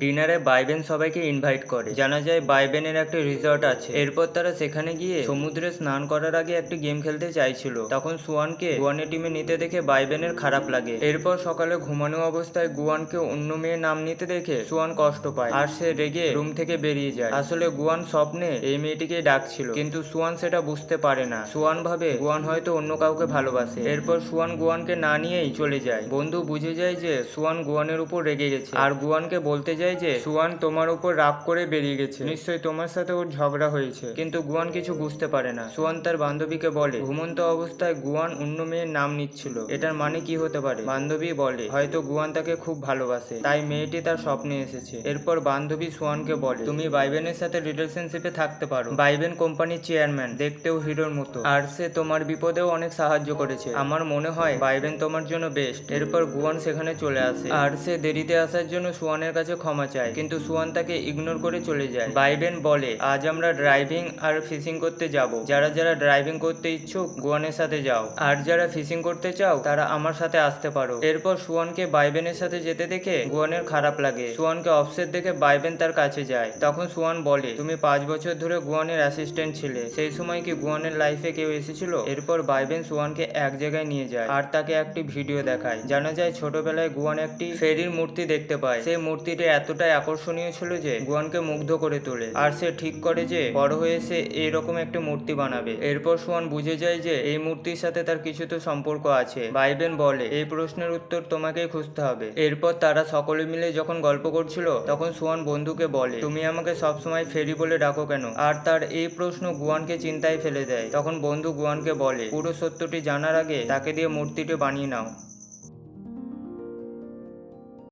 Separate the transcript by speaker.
Speaker 1: ডিনারে বাইবেন সবাইকে ইনভাইট করে। জানা যায় বাইবেনের একটা রিসর্ট আছে। এরপর তারা সেখানে গিয়ে সমুদ্রে স্নান করার আগে একটা গেম খেলতে চাইছিল। তখন সুয়ানকে গুয়ানের টিমে নিতে দেখে বাইবেনের খারাপ লাগে। এরপর সকালে ঘুমানো অবস্থায় গুয়ানকে অন্য মেয়ের নাম নিতে দেখে সুয়ান কষ্ট পায় আর সে রেগে রুম থেকে বেরিয়ে যায়। আসলে গুয়ান স্বপ্নে এই মেয়েটিকে ডাকছিল, কিন্তু সুয়ান সেটা বুঝতে পারে না। সুয়ান ভাবে গুয়ান হয়তো অন্য কাউকে ভালোবাসে। এরপর সুয়ান গুয়ানকে না নিয়েই চলে যায়। বন্ধু বুঝে যায় যে সুয়ান গুয়ানের উপর রেগে গেছে আর গুয়ানকে বলতে যায় যে সুয়ান তোমার উপর রাগ করে বেরিয়ে গেছে, নিশ্চয়ই তোমার সাথে ওর ঝগড়া হয়েছে। কিন্তু গুয়ান কিছু বুঝতে পারে না। সুয়ান তার বান্ধবীকে বলে ঘুমন্ত অবস্থায় গুয়ান অন্য মেয়ের নাম নিচ্ছিল, এটার মানে কি হতে পারে? বান্ধবী বলে হয়তো গুয়ান তাকে খুব ভালোবাসে, তাই মেয়েটি তার স্বপ্নে এসেছে। এরপর বান্ধবী সুয়ানকে বলে তুমি বাইবেনের সাথে রিলেশনশিপে থাকতে পারো। বাইবেন কোম্পানির চেয়ারম্যান, দেখতেও হিরোর মতো, আর সে তোমার বিপদেও অনেক সাহায্য করেছে। আমার মনে হয় বাইবেন তোমার জন্য বেস্ট। এরপর গুয়ান সেখানে চলে আসে আর সে দেরিতে আসার জন্য সুয়ানের কাছে ক্ষমা চায়, কিন্তু সুয়ান তাকে ইগনোর করে চলে যায়। বাইবেন বলে আজ আমরা ড্রাইভিং আর ফিশিং করতে যাব। যারা যারা ড্রাইভিং করতে ইচ্ছুক গুয়ানের সাথে যাও, আর যারা ফিশিং করতে চাও তারা আমার সাথে আসতে পারো। এরপর সুয়ানকে বাইবেনের সাথে যেতে দেখে গুয়ানের খারাপ লাগে। সুয়ানকে অফসেট দেখে বাইবেন তার কাছে যায়। তখন সুয়ান বলে তুমি 5 বছর ধরে গুয়ানের অ্যাসিস্ট্যান্ট ছিলে, সেই সময় কি গুয়ানের লাইফে কেউ এসেছিল? এরপর বাইবেন সুয়ানকে এক জায়গায় নিয়ে যায় আর তাকে একটি ভিডিও দেখায়। জানা যায় ছোটবেলায় গুয়ান একটি ফেরির মূর্তি দেখতে পায়। সেই মূর্তিটি এতটাই আকর্ষণীয় ছিল যে গুয়ানকে মুগ্ধ করে তোলে, আর সে ঠিক করে যে বড় হয়ে সে এইরকম একটি মূর্তি বানাবে। এরপর সুয়ান বুঝে যায় যে এই মূর্তির সাথে তার কিছু তো সম্পর্ক আছে। বাইবেন বলে এই প্রশ্নের উত্তর তোমাকেই খুঁজতে হবে। এরপর তারা সকলে মিলে যখন গল্প করছিল তখন সুয়ান বন্ধুকে বলে তুমি আমাকে সবসময় ফেরি বলে ডাকো কেন? আর তার এই প্রশ্ন গুয়ানকে চিন্তায় ফেলে দেয়। তখন বন্ধু গুয়ানকে বলে পুরো সত্যটি জানার আগে তাকে দিয়ে মূর্তিটি বানিয়ে নাও।